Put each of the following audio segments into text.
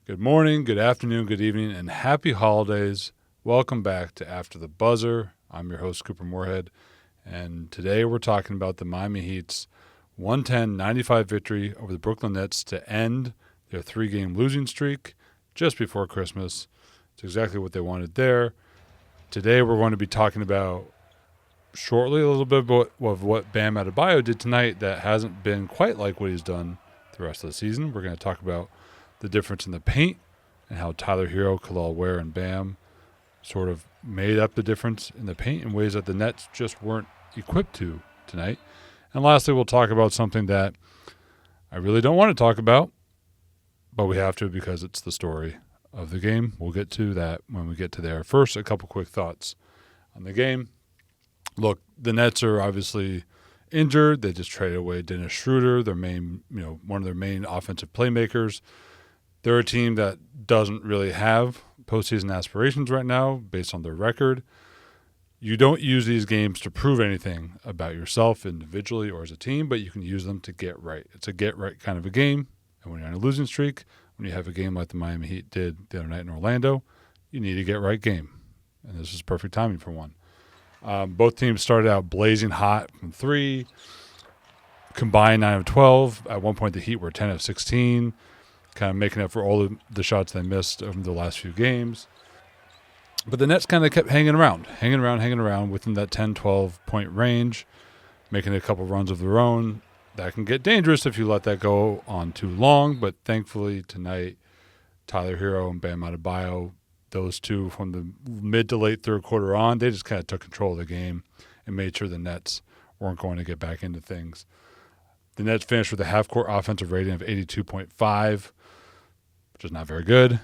Good morning, good afternoon, good evening, and happy holidays. Welcome back to After the Buzzer. I'm your host, Couper Moorhead, and today we're talking about the Miami Heat's 110-95 victory over the Brooklyn Nets to end their three-game losing streak just before Christmas. It's exactly what they wanted there. Today we're going to be talking about shortly a little bit of what Bam Adebayo did tonight that hasn't been quite like what he's done the rest of the season. We're going to talk about the difference in the paint and how Tyler Hero, Khalil Ware, and Bam sort of made up the difference in the paint in ways that the Nets just weren't equipped to tonight. And lastly, we'll talk about something that I really don't want to talk about, but we have to because it's the story of the game. We'll get to that when we get to there. First, a couple quick thoughts on the game. Look, the Nets are obviously injured. They just traded away Dennis Schroeder, their main, one of their main offensive playmakers. They're a team that doesn't really have postseason aspirations right now based on their record. You don't use these games to prove anything about yourself individually or as a team, but you can use them to get right. It's a get-right kind of a game. And when you're on a losing streak, when you have a game like the Miami Heat did the other night in Orlando, you need a get-right game. And this is perfect timing for one. Both teams started out blazing hot from three, combined 9 of 12. At one point, the Heat were 10 of 16. Kind of making up for all of the shots they missed over the last few games. But the Nets kind of kept hanging around within that 10, 12-point range, making a couple runs of their own. That can get dangerous if you let that go on too long, but thankfully tonight, Tyler Hero and Bam Adebayo, those two from the mid to late third quarter on, they just kind of took control of the game and made sure the Nets weren't going to get back into things. The Nets finished with a half-court offensive rating of 82.5, which is not very good.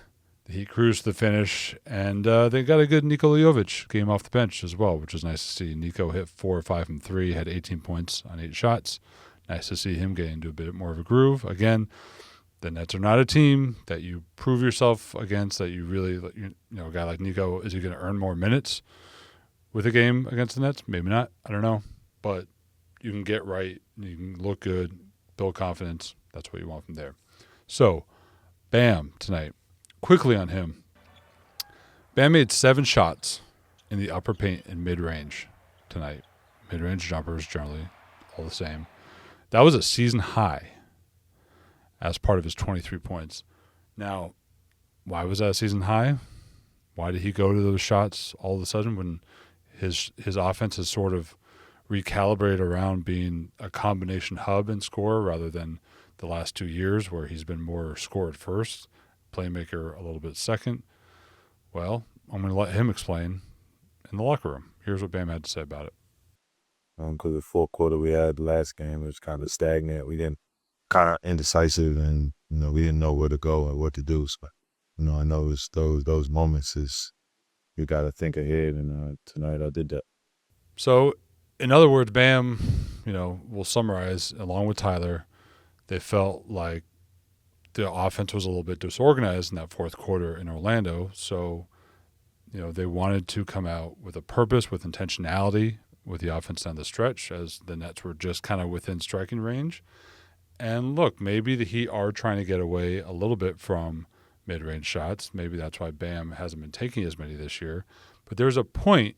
The Heat cruised to the finish, and they got a good Nikola Jovic game off the bench as well, which was nice to see. Nico hit 4 or 5 from 3, had 18 points on 8 shots. Nice to see him get into a bit more of a groove. Again, the Nets are not a team that you prove yourself against, that you really, a guy like Nico, is he going to earn more minutes with a game against the Nets? Maybe not. I don't know. But you can get right, you can look good, build confidence. That's what you want from there. So, Bam tonight. Quickly on him. Bam made 7 shots in the upper paint and mid-range tonight. Mid-range jumpers generally all the same. That was a season high as part of his 23 points. Now, why was that a season high? Why did he go to those shots all of a sudden when his offense is sort of recalibrated around being a combination hub and scorer rather than the last 2 years where he's been more scorer at first, playmaker a little bit second? Well, I'm going to let him explain in the locker room. Here's what Bam had to say about it. Because the fourth quarter we had the last game was kind of stagnant. We didn't kind of indecisive, and we didn't know where to go or what to do. So, I know it's those moments is you got to think ahead, and tonight I did that. So, in other words, Bam, we'll summarize along with Tyler. They felt like the offense was a little bit disorganized in that fourth quarter in Orlando. So, they wanted to come out with a purpose, with intentionality, with the offense down the stretch, as the Nets were just kind of within striking range. And look, maybe the Heat are trying to get away a little bit from mid-range shots. Maybe that's why Bam hasn't been taking as many this year. But there's a point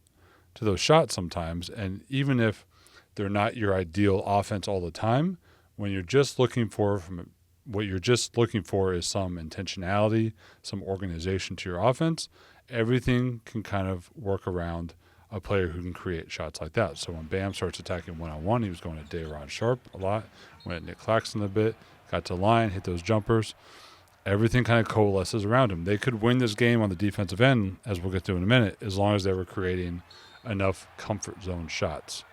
to those shots sometimes, and even if they're not your ideal offense all the time, when you're just looking for what you're just looking for is some intentionality, some organization to your offense, everything can kind of work around a player who can create shots like that. So when Bam starts attacking one-on-one, he was going to Day'Ron Sharpe a lot, went at Nick Claxton a bit, got to the line, hit those jumpers. Everything kind of coalesces around him. They could win this game on the defensive end, as we'll get to in a minute, as long as they were creating enough comfort zone shots.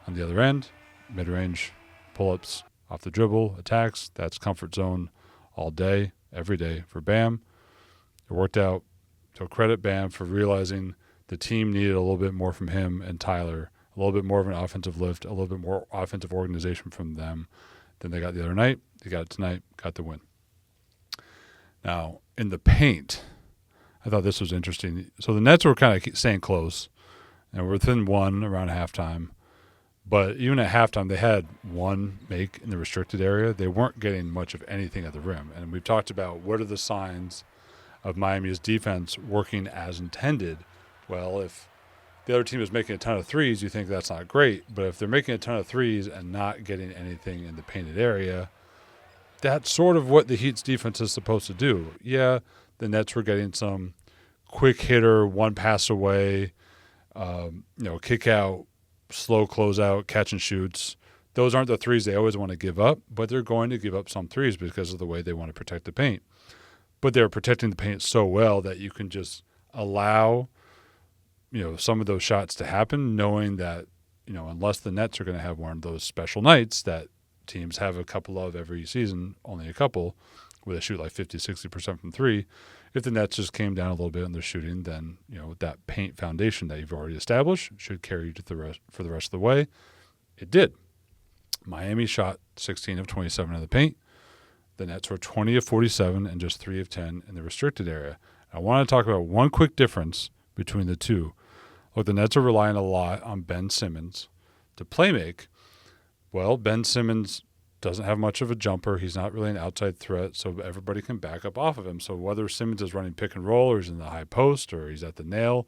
On the other end, mid-range pull-ups, off the dribble, attacks, that's comfort zone all day, every day for Bam. It worked out. So credit Bam for realizing the team needed a little bit more from him and Tyler, a little bit more of an offensive lift, a little bit more offensive organization from them than they got the other night. They got it tonight, got the win. Now, in the paint, I thought this was interesting. So the Nets were kind of staying close, and we're within one around halftime. But even at halftime, they had one make in the restricted area. They weren't getting much of anything at the rim. And we've talked about what are the signs of Miami's defense working as intended. Well, if the other team is making a ton of threes, you think that's not great. But if they're making a ton of threes and not getting anything in the painted area, that's sort of what the Heat's defense is supposed to do. Yeah, the Nets were getting some quick hitter, one pass away, kick out, slow closeout, catch and shoots. Those aren't the threes they always want to give up, but they're going to give up some threes because of the way they want to protect the paint. But they're protecting the paint so well that you can just allow, some of those shots to happen, knowing that, unless the Nets are going to have one of those special nights that teams have a couple of every season, only a couple, where they shoot like 50, 60% from three. If the Nets just came down a little bit in their shooting, then, that paint foundation that you've already established should carry you for the rest of the way. It did. Miami shot 16 of 27 in the paint. The Nets were 20 of 47 and just 3 of 10 in the restricted area. I want to talk about one quick difference between the two. Look, the Nets are relying a lot on Ben Simmons to play make. Well, Ben Simmons doesn't have much of a jumper. He's not really an outside threat, so everybody can back up off of him. So whether Simmons is running pick and roll or he's in the high post or he's at the nail,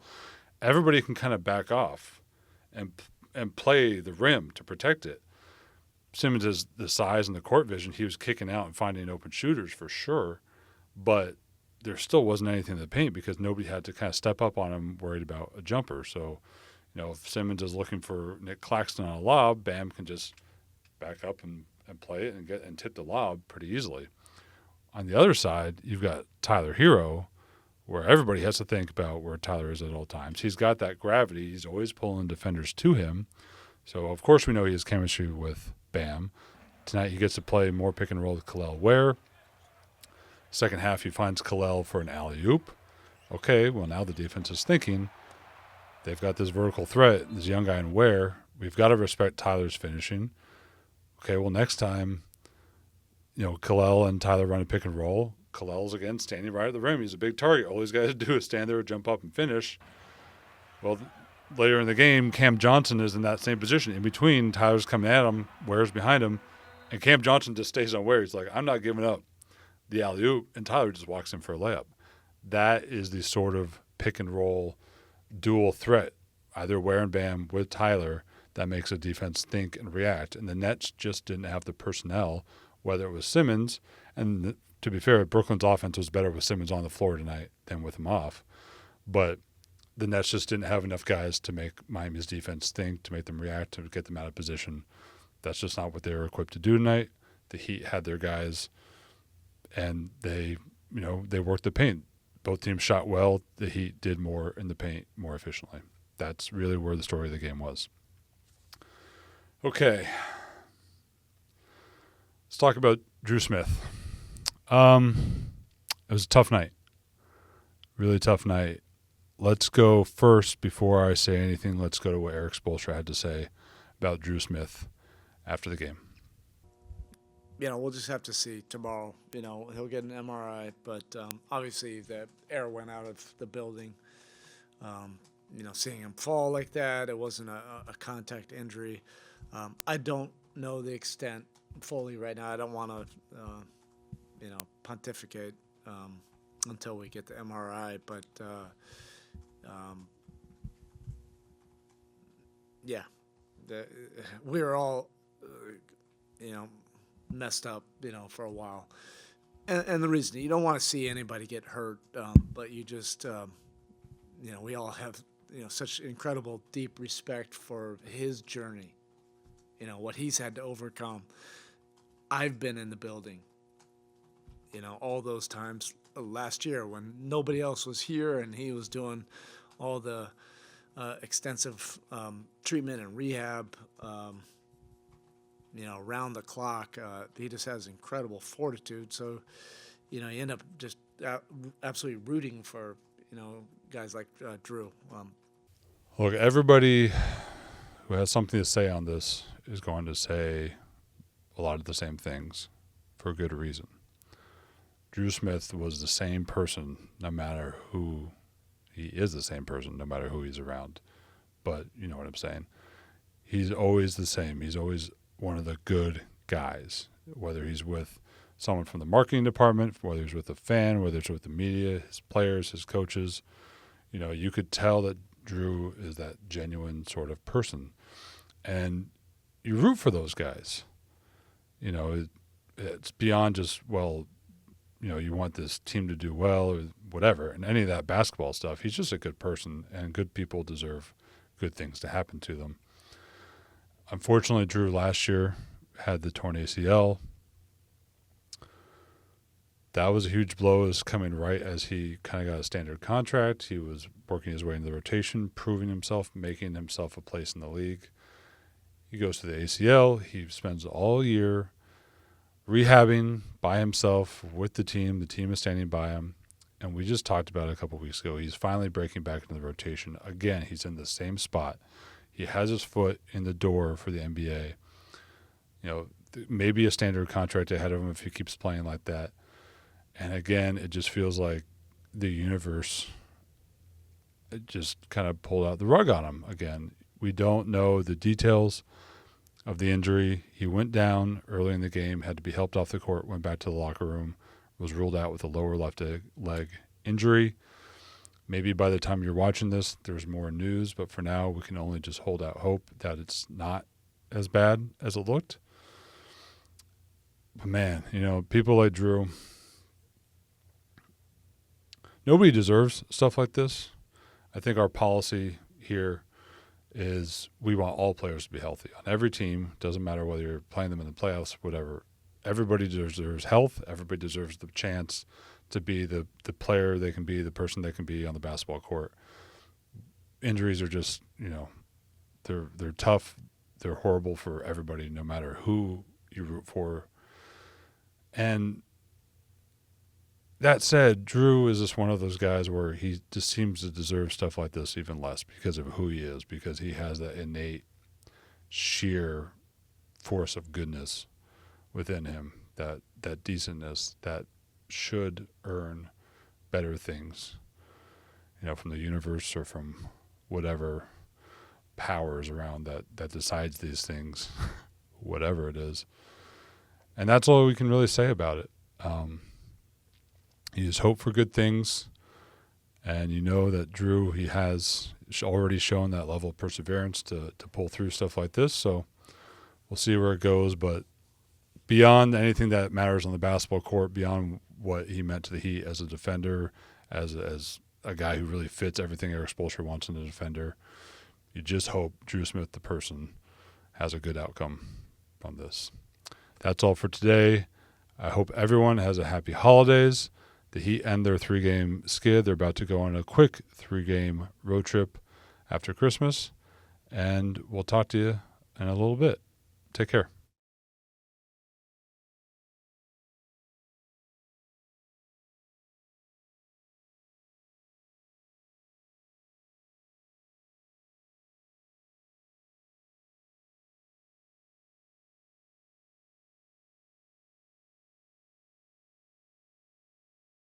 everybody can kind of back off and play the rim to protect it. Simmons is the size and the court vision. He was kicking out and finding open shooters for sure, but there still wasn't anything in the paint because nobody had to kind of step up on him worried about a jumper. So, if Simmons is looking for Nick Claxton on a lob, Bam can just back up and play it and tip the lob pretty easily. On the other side, you've got Tyler Hero, where everybody has to think about where Tyler is at all times. He's got that gravity. He's always pulling defenders to him. So, of course, we know he has chemistry with Bam. Tonight he gets to play more pick and roll with Kel'el Ware. Second half he finds Kel'el for an alley-oop. Okay, well now the defense is thinking they've got this vertical threat, this young guy in Ware. We've got to respect Tyler's finishing. Okay, well next time, Kel'el and Tyler run a pick and roll. Kel'el's again standing right at the rim. He's a big target. All he's got to do is stand there, jump up, and finish. Well, later in the game, Cam Johnson is in that same position. In between, Tyler's coming at him, Ware's behind him, and Cam Johnson just stays on Ware. He's like, I'm not giving up the alley-oop, and Tyler just walks in for a layup. That is the sort of pick-and-roll dual threat, either Ware and Bam with Tyler, that makes a defense think and react. And the Nets just didn't have the personnel, whether it was Simmons, and to be fair, Brooklyn's offense was better with Simmons on the floor tonight than with him off. But the Nets just didn't have enough guys to make Miami's defense think, to make them react, to get them out of position. That's just not what they were equipped to do tonight. The Heat had their guys, and they worked the paint. Both teams shot well. The Heat did more in the paint more efficiently. That's really where the story of the game was. Okay. Let's talk about Dru Smith. It was a tough night. Really tough night. Let's go first, before I say anything, let's go to what Eric Spoelstra had to say about Dru Smith after the game. We'll just have to see tomorrow. He'll get an MRI, but obviously the air went out of the building. Seeing him fall like that, it wasn't a contact injury. I don't know the extent fully right now. I don't want to, pontificate until we get the MRI, but we were all, messed up, for a while. And the reason, you don't want to see anybody get hurt, but you just, we all have, such incredible, deep respect for his journey, what he's had to overcome. I've been in the building, all those times last year when nobody else was here and he was doing all the extensive treatment and rehab, around the clock. He just has incredible fortitude. So, you end up just absolutely rooting for, guys like Dru. Look, everybody who has something to say on this is going to say a lot of the same things for good reason. Dru Smith was the same person no matter who – he is the same person no matter who he's around. But you know what I'm saying. he's always the same. He's always one of the good guys, whether he's with someone from the marketing department, whether he's with a fan, whether it's with the media, his players, his coaches. You know, you could tell that Dru is that genuine sort of person. And you root for those guys. You know, it's beyond just, well, you know, you want this team to do well or whatever. And any of that basketball stuff, he's just a good person, and good people deserve good things to happen to them. Unfortunately, Dru last year had the torn ACL. That was a huge blow. It was coming right as he kind of got a standard contract. He was working his way into the rotation, proving himself, making himself a place in the league. He goes to the ACL. He spends all year rehabbing by himself with the team. The team is standing by him. And we just talked about it a couple of weeks ago. He's finally breaking back into the rotation. Again, he's in the same spot. He has his foot in the door for the NBA. You know, maybe a standard contract ahead of him if he keeps playing like that. And again, it just feels like the universe just kind of pulled out the rug on him again. We don't know the details of the injury. He went down early in the game, had to be helped off the court, went back to the locker room, was ruled out with a lower left leg injury. Maybe by the time you're watching this, there's more news, but for now, we can only just hold out hope that it's not as bad as it looked. But man, you know, people like Dru, nobody deserves stuff like this. I think our policy here is we want all players to be healthy on every team. Doesn't matter whether you're playing them in the playoffs, whatever. Everybody deserves health. Everybody deserves the chance to be the player they can be, the person they can be on the basketball court. Injuries are just, you know, they're tough. They're horrible for everybody, no matter who you root for. And that said, Dru is just one of those guys where he just seems to deserve stuff like this even less because of who he is, because he has that innate, sheer force of goodness within him, that decentness that should earn better things, you know, from the universe or from whatever powers around that decides these things, whatever it is. And that's all we can really say about it. You just hope for good things, and you know that Dru, he has already shown that level of perseverance to pull through stuff like this, so we'll see where it goes. But beyond anything that matters on the basketball court, beyond what he meant to the Heat as a defender, as a guy who really fits everything Erik Spoelstra wants in a defender, you just hope Dru Smith, the person, has a good outcome from this. That's all for today. I hope everyone has a happy holidays. The Heat end their 3-game skid. They're about to go on a quick 3-game road trip after Christmas. And we'll talk to you in a little bit. Take care.